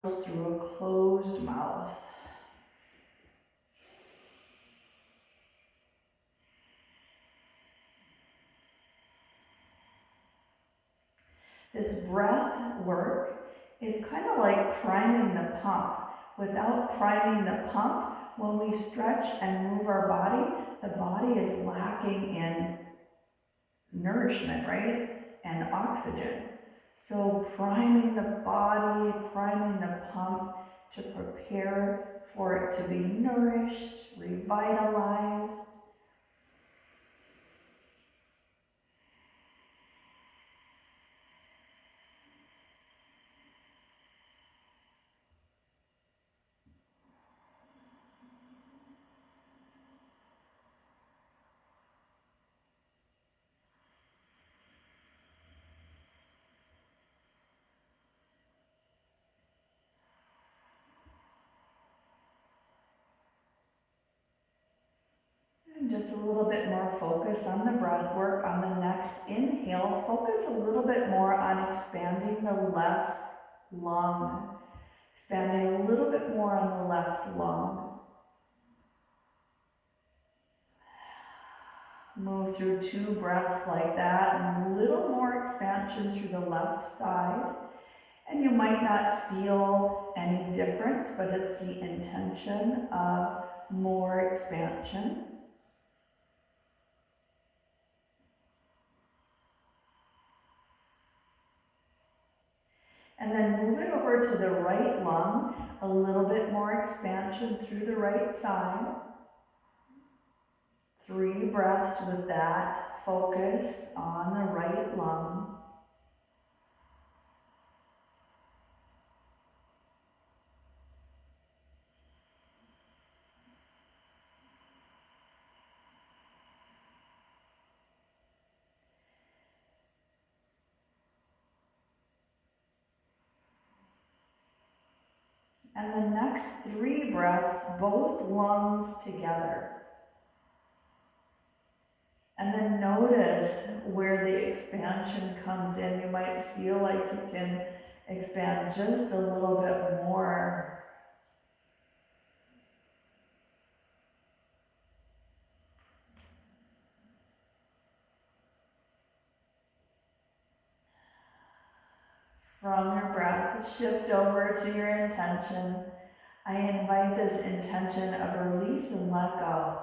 through a closed mouth. This breath work is kind of like priming the pump. Without priming the pump, when we stretch and move our body, the body is lacking in nourishment, right? And oxygen. So priming the body, priming the pump to prepare for it to be nourished, revitalized. And just a little bit more focus on the breath work. On the next inhale, focus a little bit more on expanding the left lung. Expanding a little bit more on the left lung. Move through 2 breaths like that, and a little more expansion through the left side. And you might not feel any difference, but it's the intention of more expansion. And then move it over to the right lung, a little bit more expansion through the right side. 3 breaths with that focus on the right lung. And the next 3 breaths, both lungs together. And then notice where the expansion comes in. You might feel like you can expand just a little bit more. From your breath, shift over to your intention. I invite this intention of release and let go.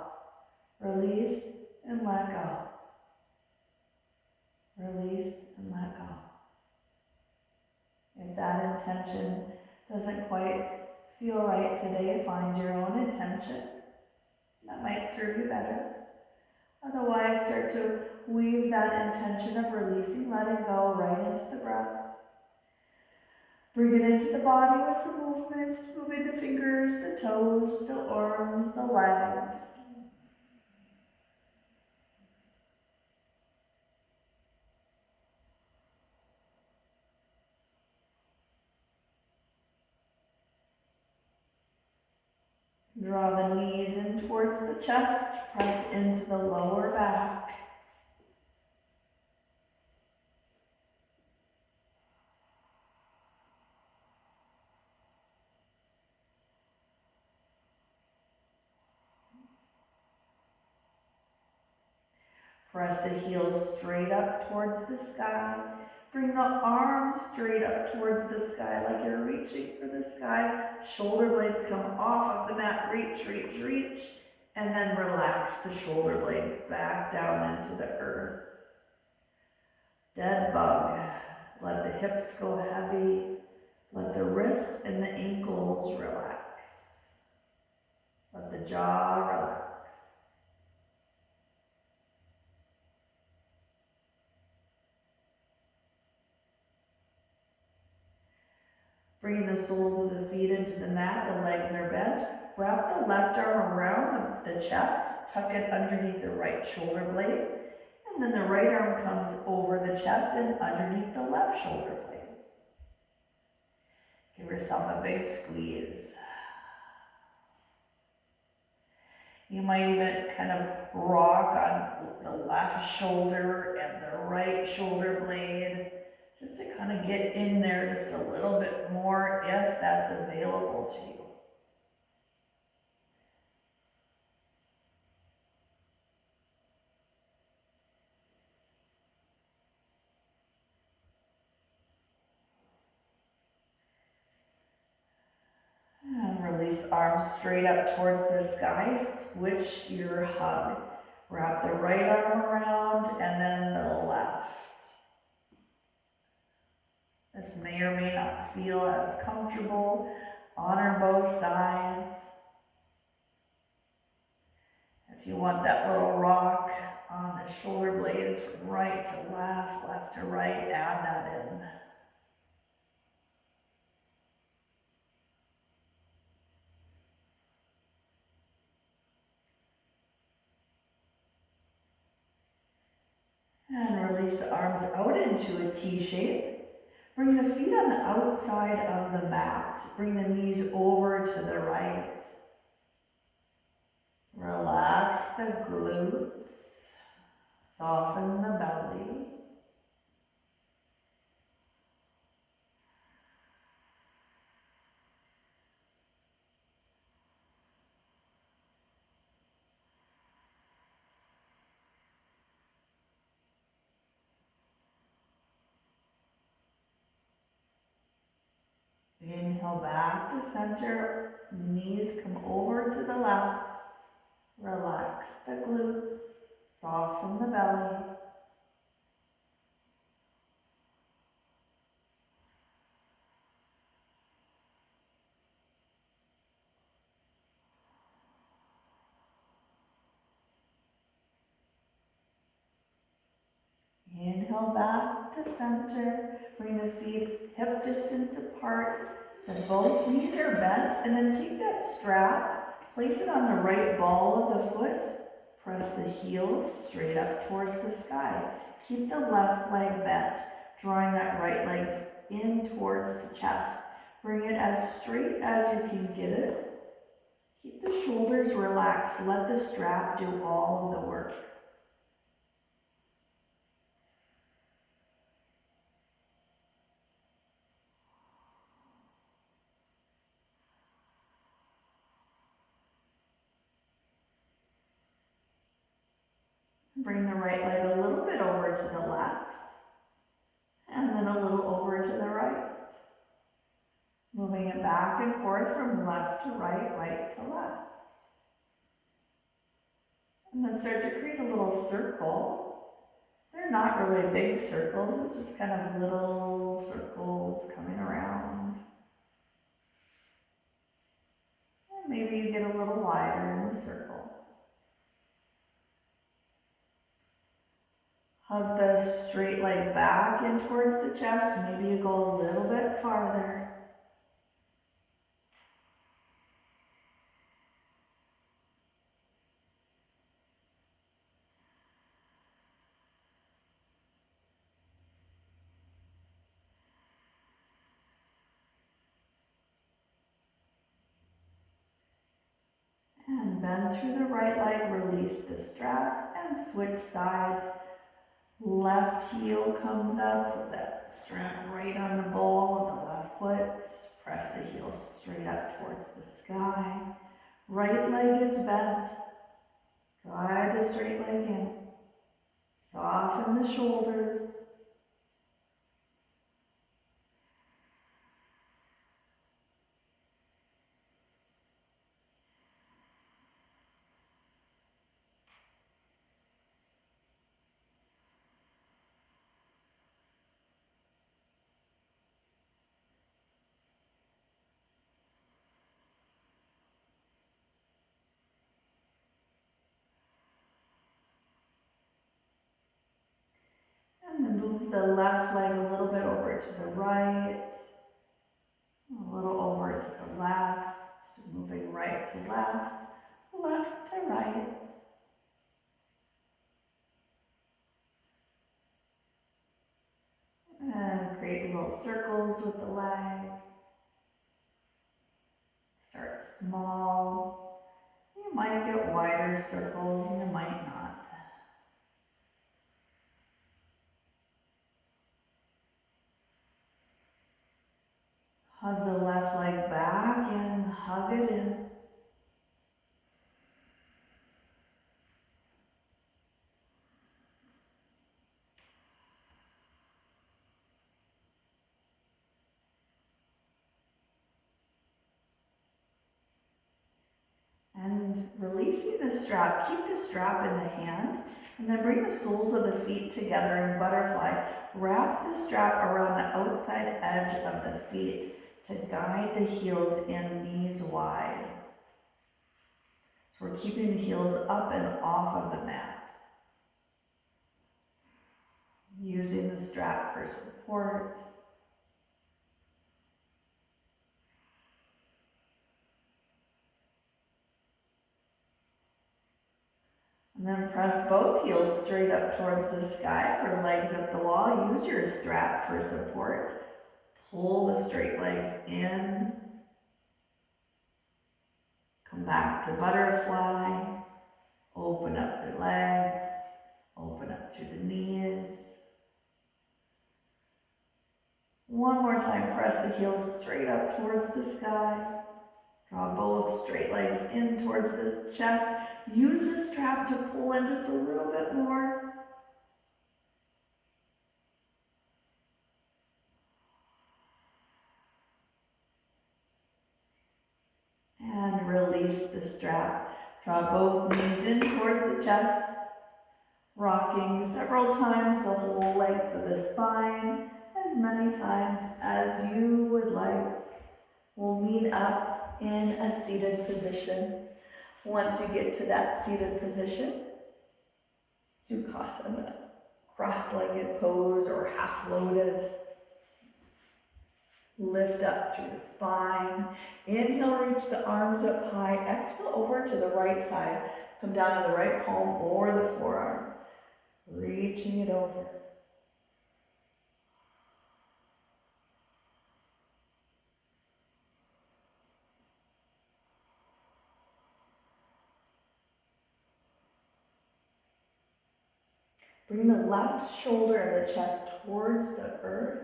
Release and let go. Release and let go. If that intention doesn't quite feel right today, find your own intention. That might serve you better. Otherwise, start to weave that intention of releasing, letting go right into the breath. Bring it into the body with some movements, moving the fingers, the toes, the arms, the legs. Draw the knees in towards the chest, press into the lower back. Press the heels straight up towards the sky. Bring the arms straight up towards the sky like you're reaching for the sky. Shoulder blades come off of the mat. Reach, reach, reach. And then relax the shoulder blades back down into the earth. Dead bug. Let the hips go heavy. Let the wrists and the ankles relax. Let the jaw relax. Bring the soles of the feet into the mat, the legs are bent. Wrap the left arm around the chest, tuck it underneath the right shoulder blade, and then the right arm comes over the chest and underneath the left shoulder blade. Give yourself a big squeeze. You might even kind of rock on the left shoulder and the right shoulder blade. just to kind of get in there just a little bit more if that's available to you. And release the arms straight up towards the sky. Switch your hug. Wrap the right arm around and then the left. This may or may not feel as comfortable. Honor both sides. If you want that little rock on the shoulder blades from right to left, left to right, add that in. And release the arms out into a T shape. Bring the feet on the outside of the mat. Bring the knees over to the right. Relax the glutes. Soften the belly. Inhale back to center. Knees come over to the left. Relax the glutes. Soften the belly. Inhale back to center. Bring the feet hip distance apart. Then both knees are bent. And then take that strap, place it on the right ball of the foot. Press the heel straight up towards the sky. Keep the left leg bent, drawing that right leg in towards the chest. Bring it as straight as you can get it. Keep the shoulders relaxed. Let the strap do all of the work. Bring the right leg a little bit over to the left, and then a little over to the right. Moving it back and forth from left to right, right to left. And then start to create a little circle. They're not really big circles, it's just kind of little circles coming around. And maybe you get a little wider in the circle. Hug the straight leg back in towards the chest. Maybe you go a little bit farther. And bend through the right leg, release the strap and switch sides. Left heel comes up, put that strap right on the ball of the left foot. Press the heel straight up towards the sky. Right leg is bent. Guide the straight leg in. Soften the shoulders. And then move the left leg a little bit over to the right, a little over to the left, moving right to left, left to right. And create little circles with the leg. Start small. You might get wider circles, you might not. Hug the left leg back in, hug it in. And releasing the strap, keep the strap in the hand, and then bring the soles of the feet together in butterfly. Wrap the strap around the outside edge of the feet to guide the heels in, knees wide. So we're keeping the heels up and off of the mat. Using the strap for support. And then press both heels straight up towards the sky for legs up the wall. Use your strap for support. Pull the straight legs in. Come back to butterfly. Open up the legs. Open up through the knees. One more time, press the heels straight up towards the sky. Draw both straight legs in towards the chest. Use the strap to pull in just a little bit more. And release the strap. Draw both knees in towards the chest. Rocking several times the whole length of the spine, as many times as you would like. We'll meet up in a seated position. Once you get to that seated position, Sukhasana, cross-legged pose or half lotus. Lift up through the spine. Inhale, reach the arms up high. Exhale over to the right side. Come down to the right palm or the forearm. Reaching it over. Bring the left shoulder and the chest towards the earth.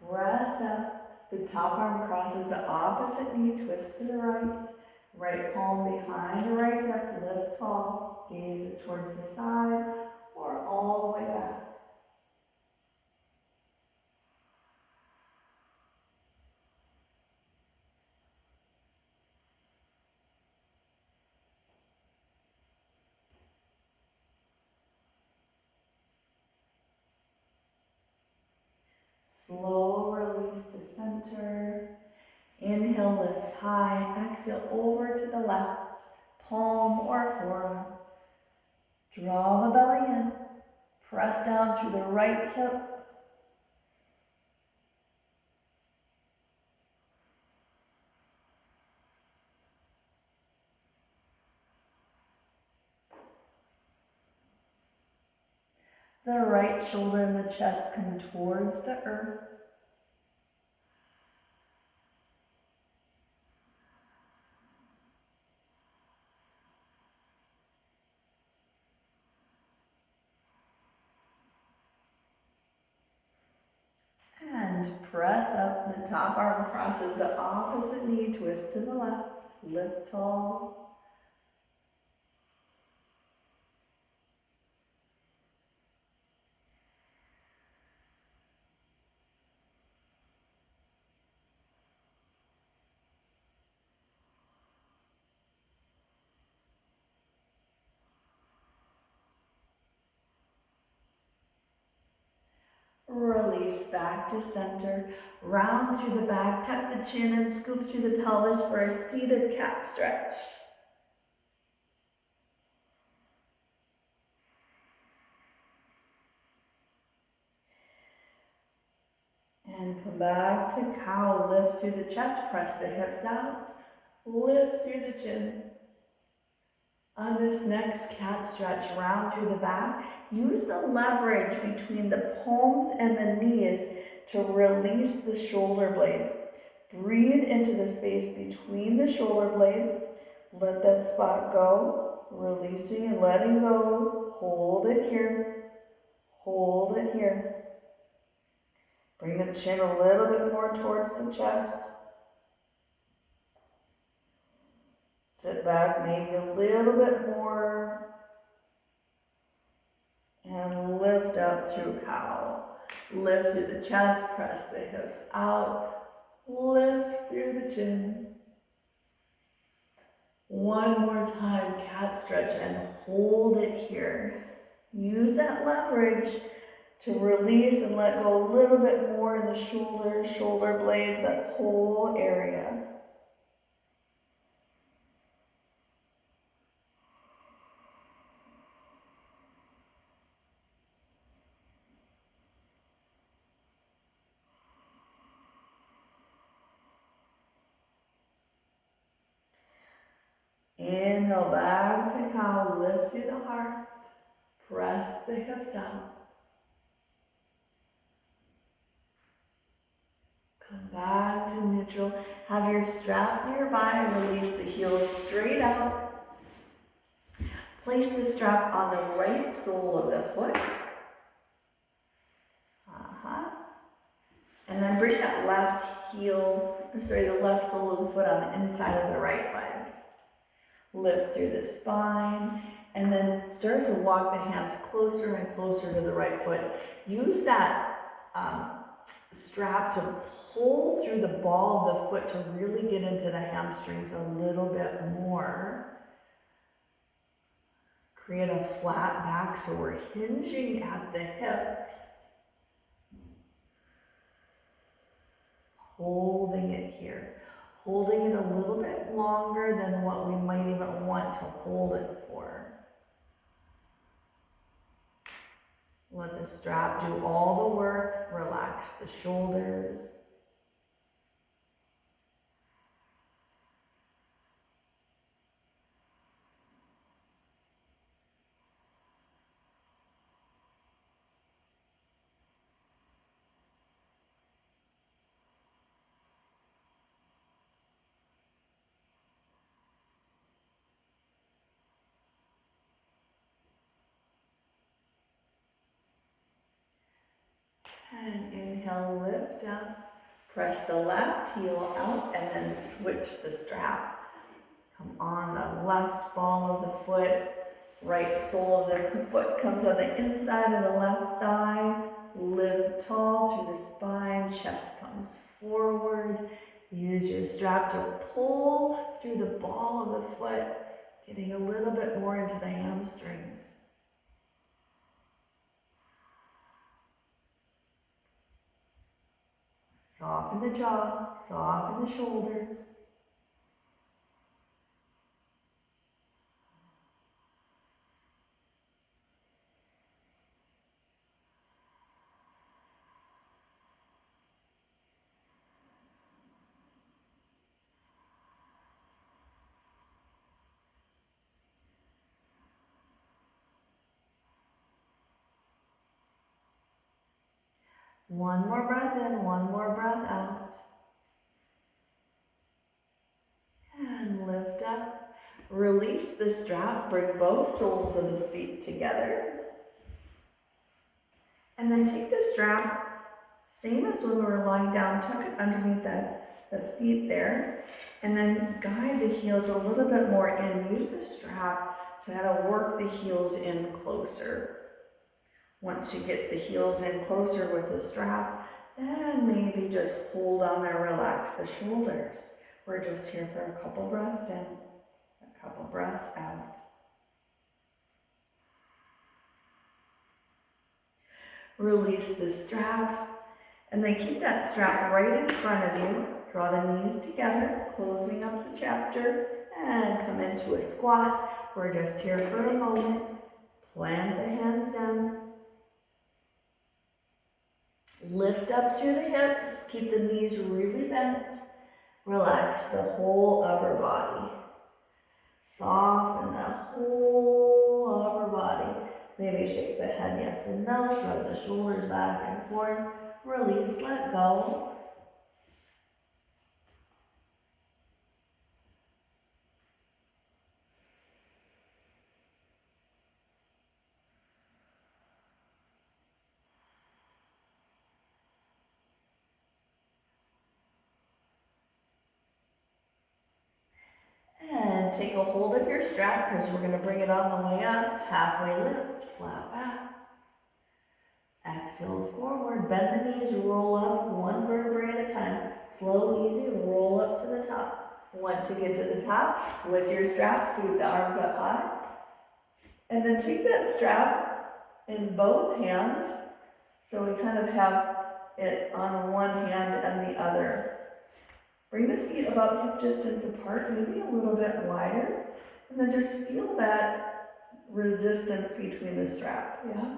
Press up. The top arm crosses the opposite knee, twist to the right. Right palm behind the right hip, lift tall. Gaze towards the side or all the way back. Slow release to center. Inhale, lift high. Exhale over to the left, palm or forearm. Draw the belly in. Press down through the right hip. The right shoulder and the chest come towards the earth. And press up. The top arm crosses the opposite knee, twist to the left, lift tall. Release back to center. Round through the back, tuck the chin and scoop through the pelvis for a seated cat stretch. And come back to cow. Lift through the chest, press the hips out. Lift through the chin. On this next cat stretch, round through the back, use the leverage between the palms and the knees to release the shoulder blades. Breathe into the space between the shoulder blades. Let that spot go, releasing and letting go. Hold it here. Hold it here. Bring the chin a little bit more towards the chest. Sit back maybe a little bit more. And lift up through cow. Lift through the chest, press the hips out. Lift through the chin. One more time, cat stretch, and hold it here. Use that leverage to release and let go a little bit more in the shoulders, shoulder blades, that whole area. Inhale back to cow, lift through the heart, press the hips out. Come back to neutral. Have your strap nearby, release the heels straight out. Place the strap on the right sole of the foot. And then bring that left heel, the left sole of the foot on the inside of the right leg. Lift through the spine, and then start to walk the hands closer and closer to the right foot. Use that strap to pull through the ball of the foot to really get into the hamstrings a little bit more. Create a flat back so we're hinging at the hips. Holding it here. Holding it a little bit longer than what we might even want to hold it for. Let the strap do all the work. Relax the shoulders. And inhale, lift up. Press the left heel out and then switch the strap. Come on the left ball of the foot. Right sole of the foot comes on the inside of the left thigh. Lift tall through the spine. Chest comes forward. Use your strap to pull through the ball of the foot, getting a little bit more into the hamstrings. Soften the jaw, soften the shoulders. One more breath in, one more breath out. And lift up. Release the strap, bring both soles of the feet together. And then take the strap, same as when we were lying down, tuck it underneath the feet there, and then guide the heels a little bit more in. Use the strap to kind of work the heels in closer. Once you get the heels in closer with the strap, then maybe just hold on and relax the shoulders. We're just here for a couple breaths in, a couple breaths out. Release the strap, and then keep that strap right in front of you. Draw the knees together, closing up the chapter, and come into a squat. We're just here for a moment. Plant the hands down. Lift up through the hips, keep the knees really bent. Relax the whole upper body. Soften the whole upper body. Maybe shake the head yes and no, shrug the shoulders back and forth, release, let go. And take a hold of your strap because we're going to bring it on the way up. Halfway lift, flat back. Exhale forward, bend the knees, roll up one vertebrae at a time. Slow, easy, roll up to the top. Once you get to the top, with your strap, sweep the arms up high. And then take that strap in both hands, so we kind of have it on one hand and the other. Bring the feet about hip distance apart, maybe a little bit wider, and then just feel that resistance between the strap, yeah?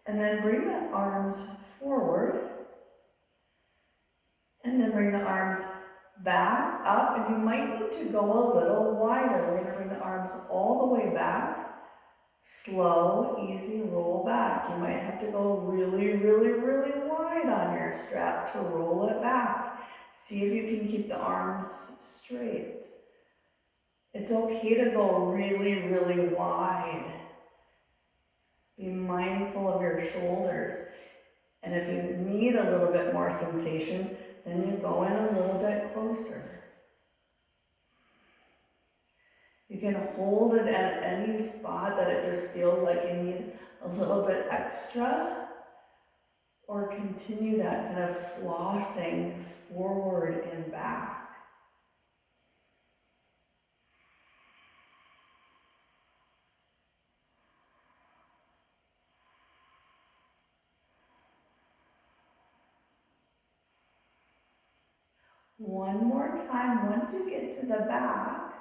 And then bring the arms forward, and then bring the arms back up, and you might need to go a little wider. We're gonna bring the arms all the way back. Slow, easy, roll back. You might have to go really, really, really wide on your strap to roll it back. See if you can keep the arms straight. It's okay to go really, really wide. Be mindful of your shoulders. And if you need a little bit more sensation, then you go in a little bit closer. You can hold it at any spot that it just feels like you need a little bit extra, or continue that kind of flossing forward and back. One more time, once you get to the back,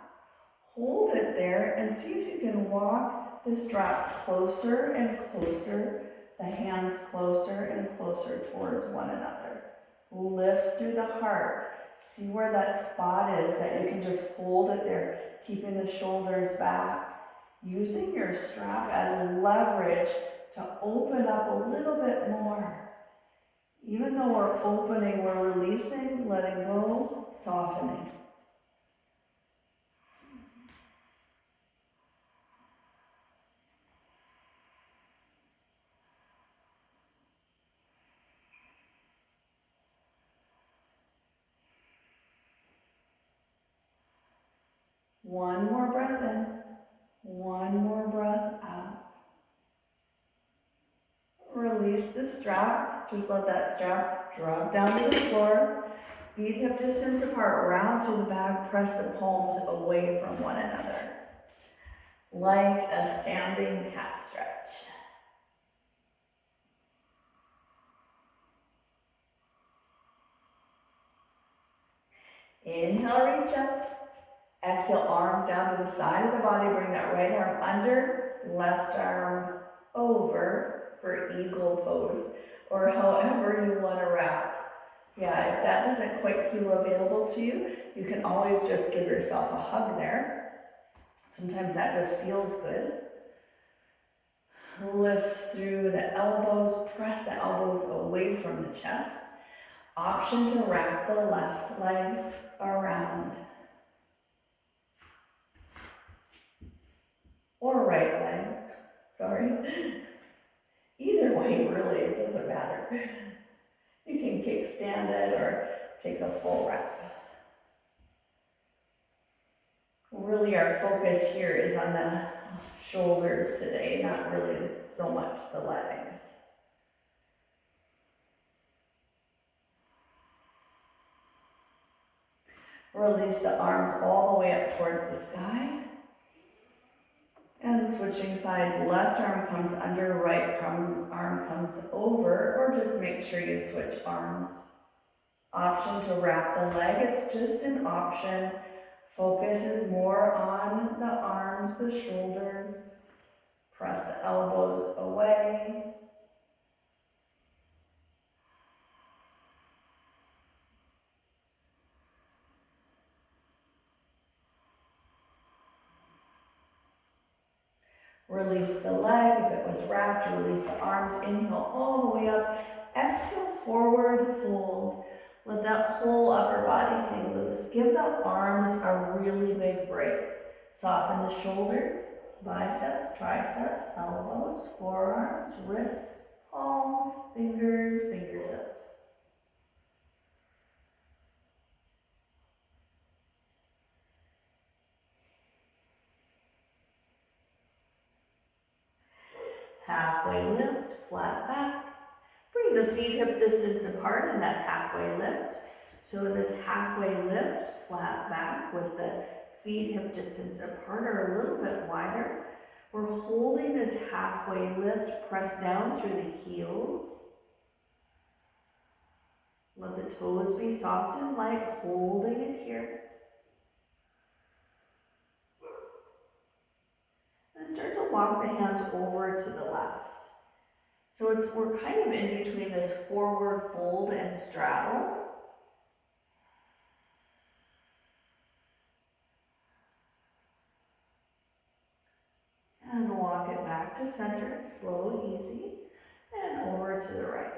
hold it there and see if you can walk the strap closer and closer, the hands closer and closer towards one another. Lift through the heart. See where that spot is that you can just hold it there, keeping the shoulders back. Using your strap as leverage to open up a little bit more. Even though we're opening, we're releasing, letting go, softening. One more breath in, one more breath out. Release the strap, just let that strap drop down to the floor. Feet hip distance apart, round through the back, press the palms away from one another. Like a standing cat stretch. Inhale, reach up. Exhale, arms down to the side of the body. Bring that right arm under, left arm over for eagle pose, or however you want to wrap. Yeah, if that doesn't quite feel available to you, you can always just give yourself a hug there. Sometimes that just feels good. Lift through the elbows, press the elbows away from the chest. Option to wrap the left leg around. Or right leg, sorry. Either way, really, it doesn't matter. You can kickstand it or take a full wrap. Really, our focus here is on the shoulders today, not really so much the legs. Release the arms all the way up towards the sky. And switching sides, left arm comes under, right arm comes over, or just make sure you switch arms. Option to wrap the leg, it's just an option. Focus is more on the arms, the shoulders. Press the elbows away. Release the leg. If it was wrapped, release the arms. Inhale all the way up. Exhale, forward fold. Let that whole upper body hang loose. Give the arms a really big break. Soften the shoulders, biceps, triceps, elbows, forearms, wrists, palms, fingers, fingertips. Halfway lift, flat back. Bring the feet hip distance apart in that halfway lift. So in this halfway lift, flat back with the feet hip distance apart or a little bit wider, we're holding this halfway lift, press down through the heels. Let the toes be soft and light, holding it here. And start to walk the hands over to the left. So we're kind of in between this forward fold and straddle. And walk it back to center, slow, easy, and over to the right.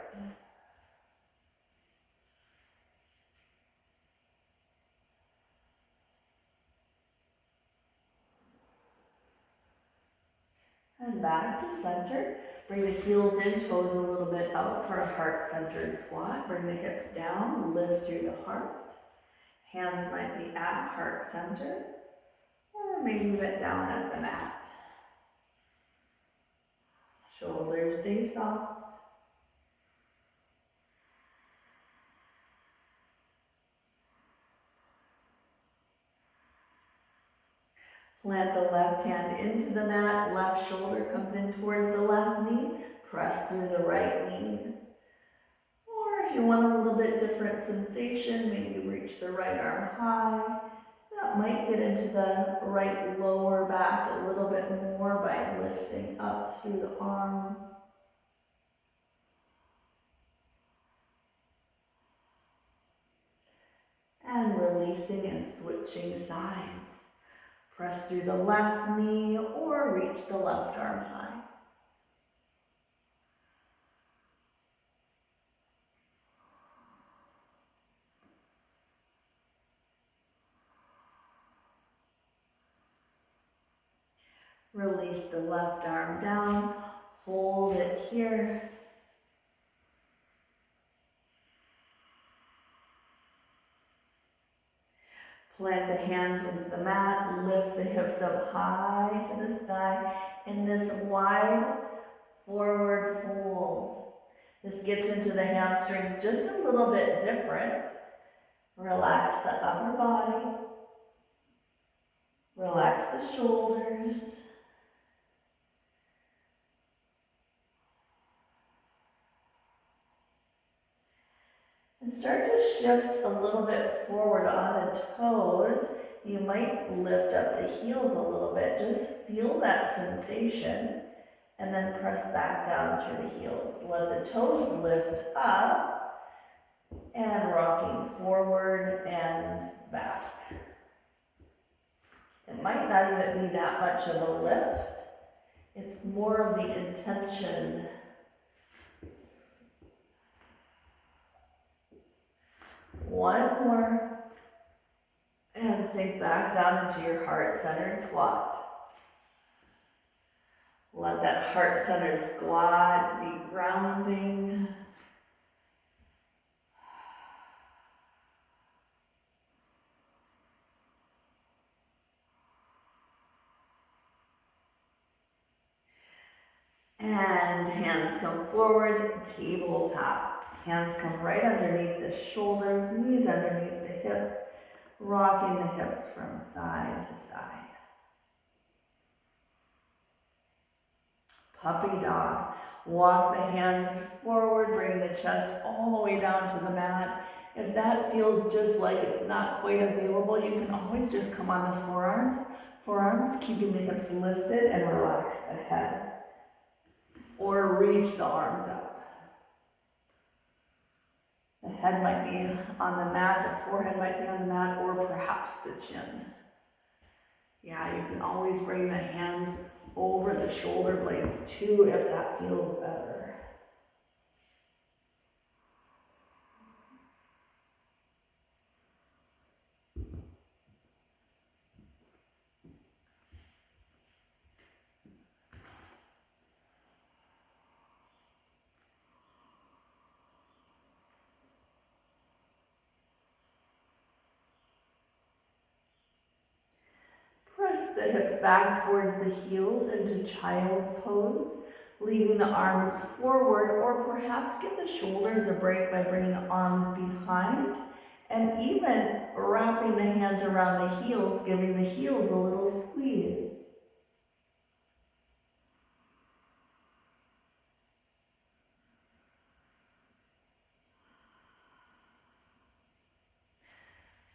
And back to center. Bring the heels in, toes a little bit out for a heart-centered squat. Bring the hips down, lift through the heart. Hands might be at heart center, or maybe a bit down at the mat. Shoulders stay soft. Plant the left hand into the mat, left shoulder comes in towards the left knee, press through the right knee. Or if you want a little bit different sensation, maybe reach the right arm high. That might get into the right lower back a little bit more by lifting up through the arm. And releasing and switching sides. Press through the left knee or reach the left arm high. Release the left arm down, hold it here. Plant the hands into the mat, lift the hips up high to the sky in this wide forward fold. This gets into the hamstrings just a little bit different. Relax the upper body. Relax the shoulders. And start to shift a little bit forward on the toes. You might lift up the heels a little bit. Just feel that sensation and then press back down through the heels. Let the toes lift up and rocking forward and back. It might not even be that much of a lift. It's more of the intention. One more, and sink back down into your heart-centered squat. Let that heart-centered squat be grounding. And hands come forward, tabletop. Hands come right underneath the shoulders, knees underneath the hips, rocking the hips from side to side. Puppy dog. Walk the hands forward, bringing the chest all the way down to the mat. If that feels just like it's not quite available, you can always just come on the forearms, keeping the hips lifted and relax the head. Or reach the arms up. The head might be on the mat, the forehead might be on the mat, or perhaps the chin. Yeah, you can always bring the hands over the shoulder blades too, if that feels better. Press the hips back towards the heels into child's pose, leaving the arms forward, or perhaps give the shoulders a break by bringing the arms behind and even wrapping the hands around the heels, giving the heels a little squeeze.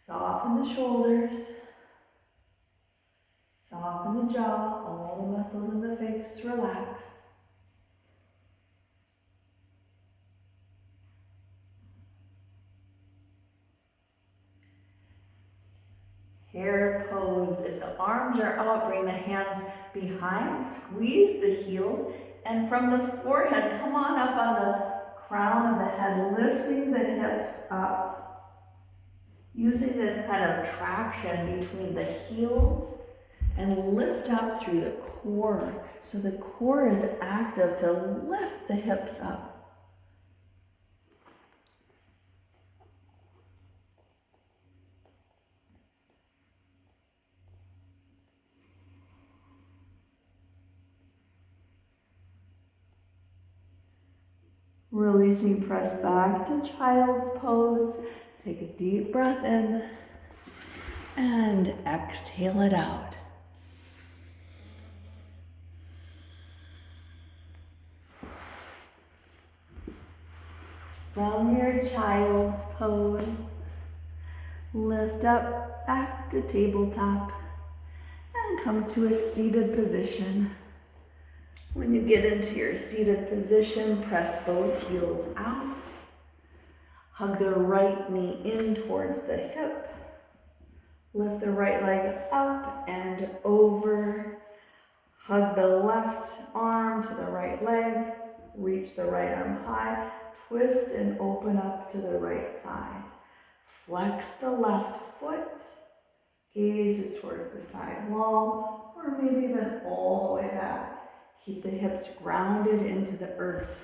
Soften the shoulders. Soften the jaw, all the muscles in the face relax. Hare pose. If the arms are out, bring the hands behind, squeeze the heels, and from the forehead, come on up on the crown of the head, lifting the hips up. Using this kind of traction between the heels and lift up through the core. So the core is active to lift the hips up. Releasing, press back to child's pose. Take a deep breath in and exhale it out. From your child's pose, lift up back to tabletop and come to a seated position. When you get into your seated position, press both heels out. Hug the right knee in towards the hip. Lift the right leg up and over. Hug the left arm to the right leg. Reach the right arm high. Twist and open up to the right side. Flex the left foot. Gaze towards the side wall, or maybe even all the way back. Keep the hips grounded into the earth.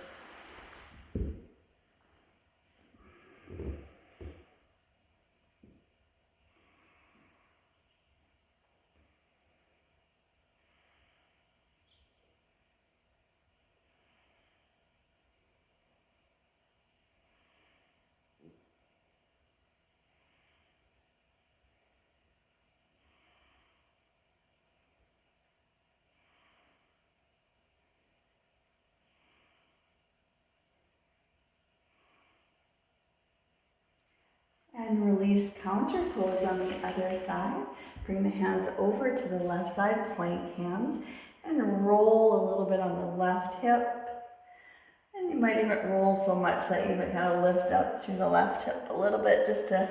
And release, counter pose on the other side. Bring the hands over to the left side, plank hands, and roll a little bit on the left hip. And you might even roll so much that you might kind of lift up through the left hip a little bit just to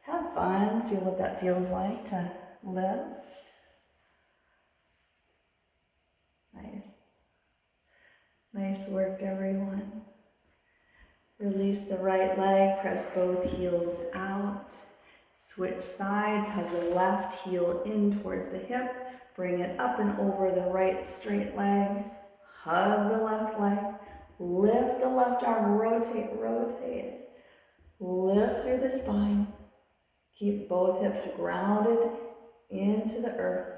have fun, feel what that feels like to lift. Nice. Nice work, everyone. Release the right leg, press both heels out. Switch sides, hug the left heel in towards the hip. Bring it up and over the right straight leg. Hug the left leg. Lift the left arm, rotate, rotate. Lift through the spine. Keep both hips grounded into the earth.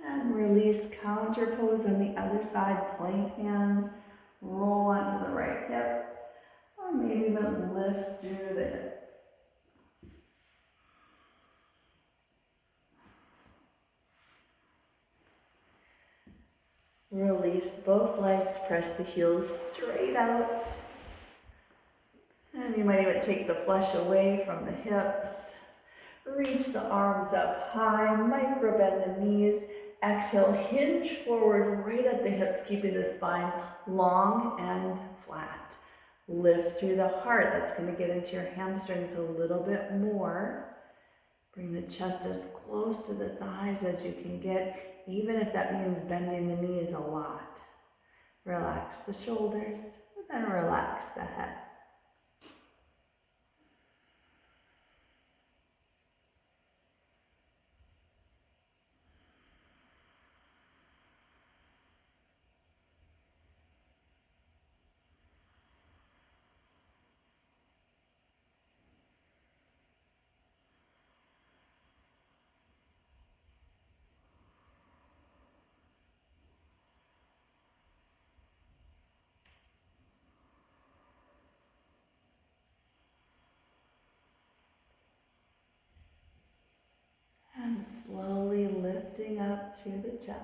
And release, counter pose on the other side, plank hands, roll onto the right hip, or maybe even lift through the hip. Release both legs, press the heels straight out. And you might even take the flesh away from the hips. Reach the arms up high, micro bend the knees. Exhale, hinge forward right at the hips, keeping the spine long and flat. Lift through the heart. That's going to get into your hamstrings a little bit more. Bring the chest as close to the thighs as you can get, even if that means bending the knees a lot. Relax the shoulders, then relax the head. And slowly lifting up through the chest.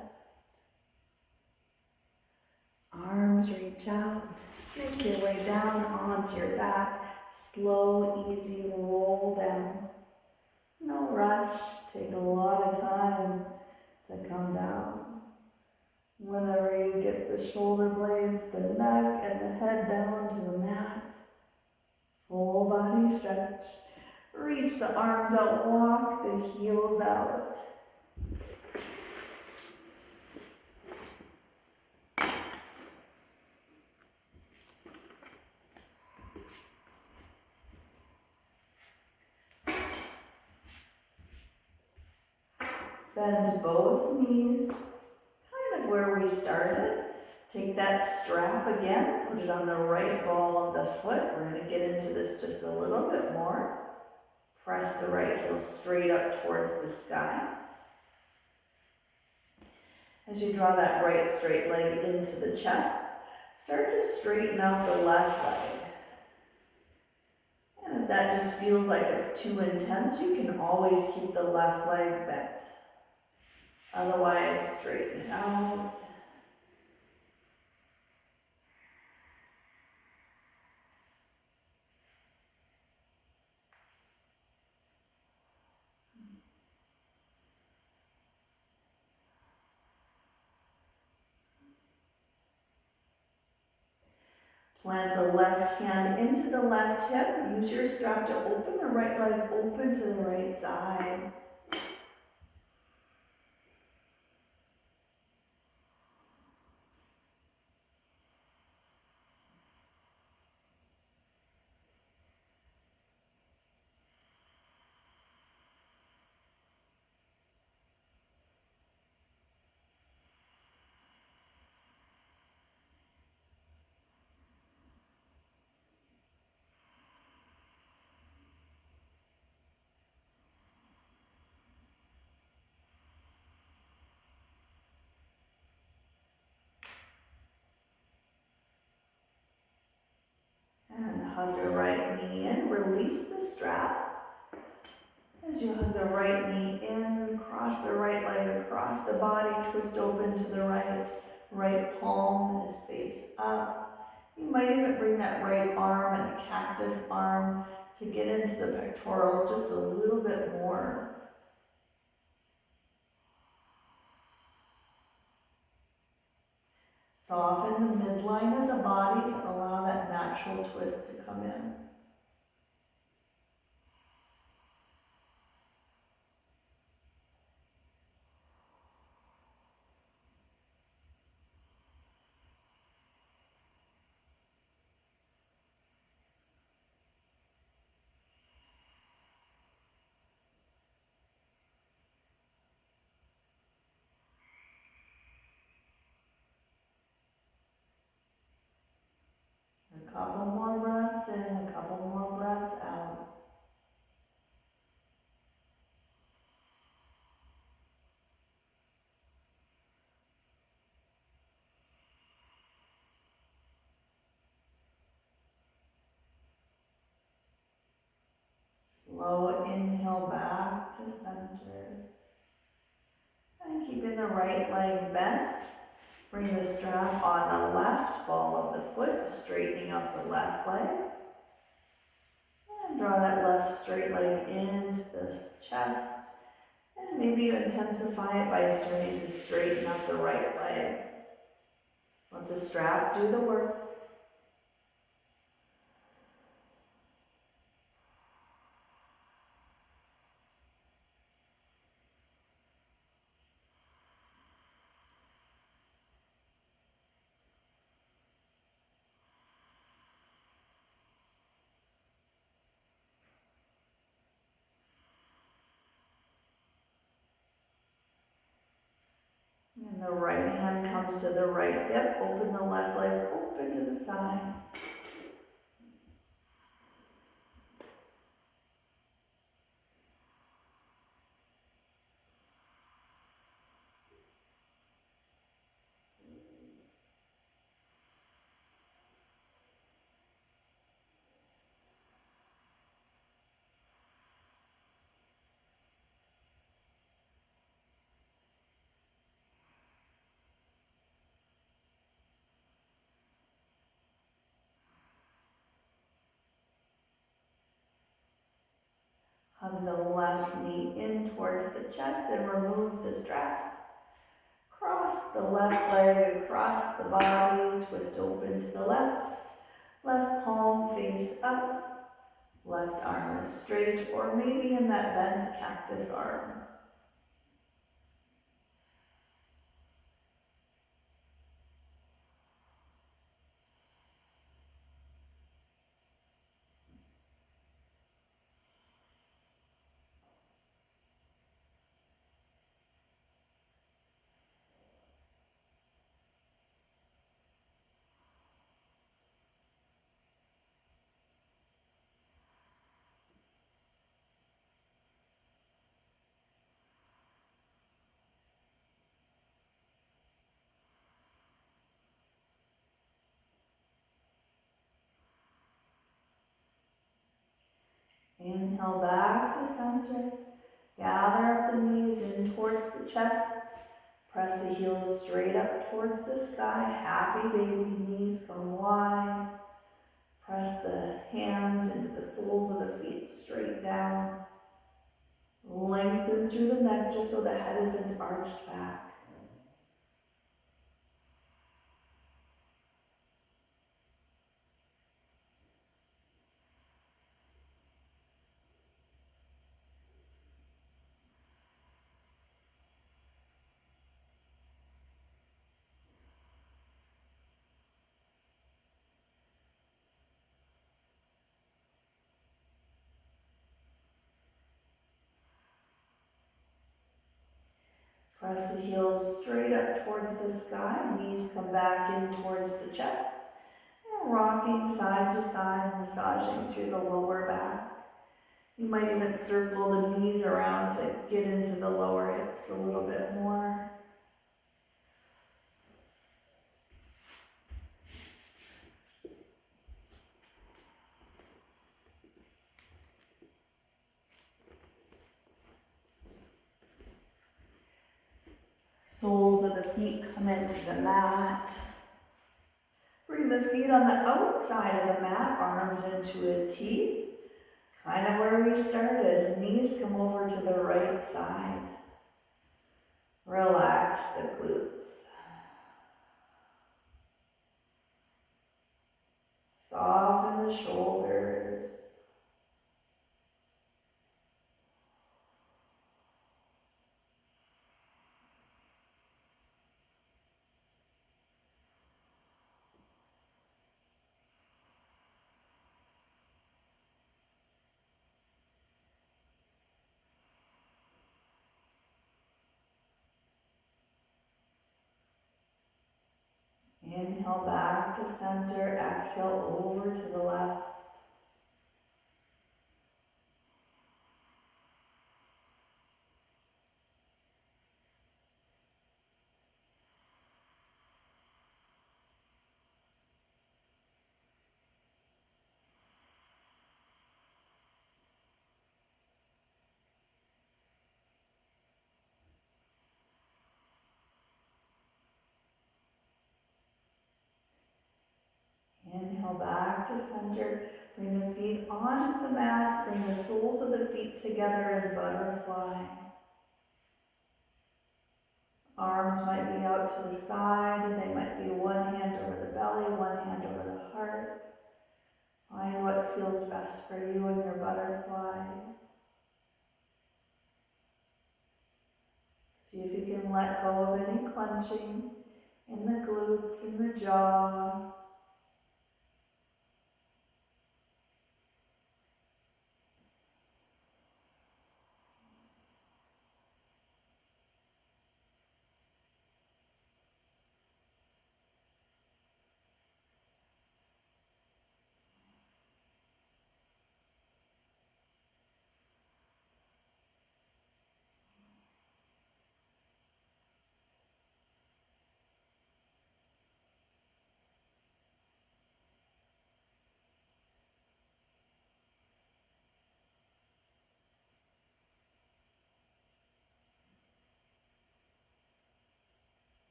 Arms reach out. Make your way down onto your back. Slow, easy roll down. No rush. Take a lot of time to come down. Whenever you get the shoulder blades, the neck, and the head down to the mat, full body stretch. Reach the arms out, walk the heels out. Bend both knees, kind of where we started. Take that strap again, put it on the right ball of the foot. We're going to get into this just a little bit more. Press the right heel straight up towards the sky. As you draw that right straight leg into the chest, start to straighten out the left leg. And if that just feels like it's too intense, you can always keep the left leg bent. Otherwise, straighten it out. Plant the left hand into the left hip. Use your strap to open the right leg open to the right side. And hug the right knee in, release the strap. As you hug the right knee in, cross the right leg across the body, twist open to the right. Right palm is face up. You might even bring that right arm and a cactus arm to get into the pectorals just a little bit more. Soften the midline of the body to allow that natural twist to come in. A couple more breaths in, a couple more breaths out. Slow inhale back to center. And keeping the right leg bent. Bring the strap on the left ball of the foot, straightening up the left leg. And draw that left straight leg into the chest. And maybe you intensify it by starting to straighten up the right leg. Let the strap do the work. And the right hand comes to the right hip. Open the left leg open to the side. Hug the left knee in towards the chest and remove the strap. Cross the left leg across the body, twist open to the left. Left palm face up. Left arm is straight, or maybe in that bent cactus arm. Inhale back to center. Gather up the knees in towards the chest. Press the heels straight up towards the sky. Happy baby, knees come wide. Press the hands into the soles of the feet straight down. Lengthen through the neck just so the head isn't arched back. Press the heels straight up towards the sky. Knees come back in towards the chest. And rocking side to side, massaging through the lower back. You might even circle the knees around to get into the lower hips a little bit more. Soles of the feet come into the mat. Bring the feet on the outside of the mat, arms into a T. Kind of where we started. Knees come over to the right side. Relax the glutes. Soften the shoulders. Inhale back to center, exhale over to the left. Exhale back to center. Bring the feet onto the mat. Bring the soles of the feet together in butterfly. Arms might be out to the side. They might be one hand over the belly, one hand over the heart. Find what feels best for you in your butterfly. See if you can let go of any clenching in the glutes, in the jaw.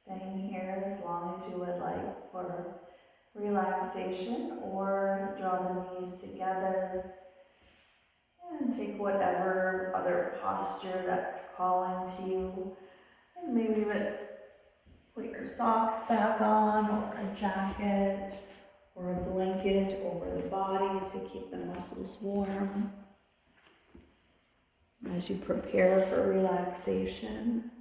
Staying here as long as you would like for relaxation, or draw the knees together and take whatever other posture that's calling to you. And maybe even put your socks back on, or a jacket or a blanket over the body to keep the muscles warm as you prepare for relaxation.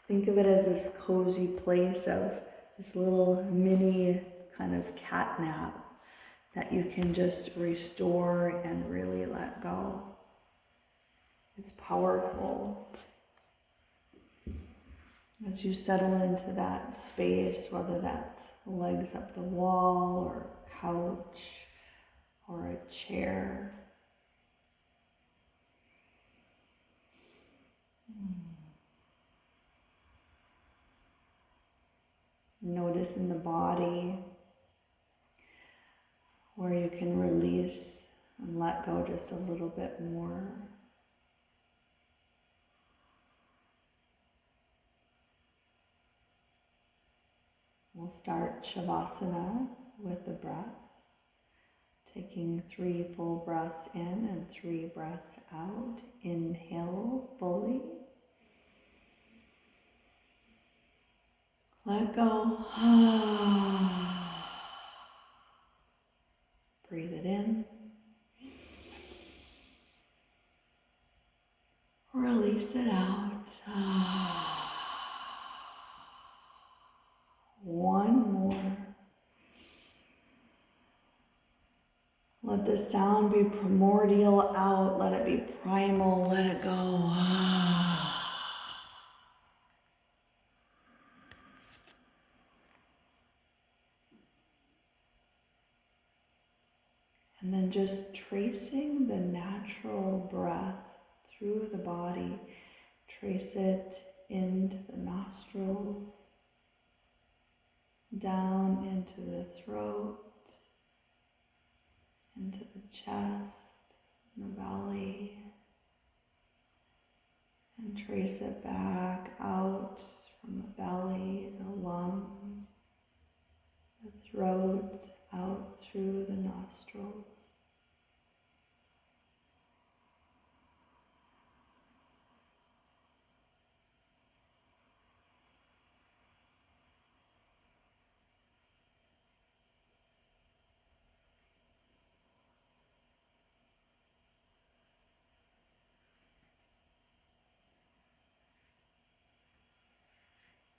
Think of it as this cozy place of this little mini kind of cat nap that you can just restore and really let go. It's powerful. As you settle into that space, whether that's legs up the wall or couch or a chair. Notice in the body where you can release and let go just a little bit more. We'll start Shavasana with the breath, taking 3 full breaths in and 3 breaths out. Inhale fully. Let go. Breathe it in. Release it out. One more. Let the sound be primordial out. Let it be primal. Let it go. And then just tracing the natural breath through the body. Trace it into the nostrils, down into the throat, into the chest, the belly, and trace it back out from the belly, the lungs, the throat, out through the nostrils.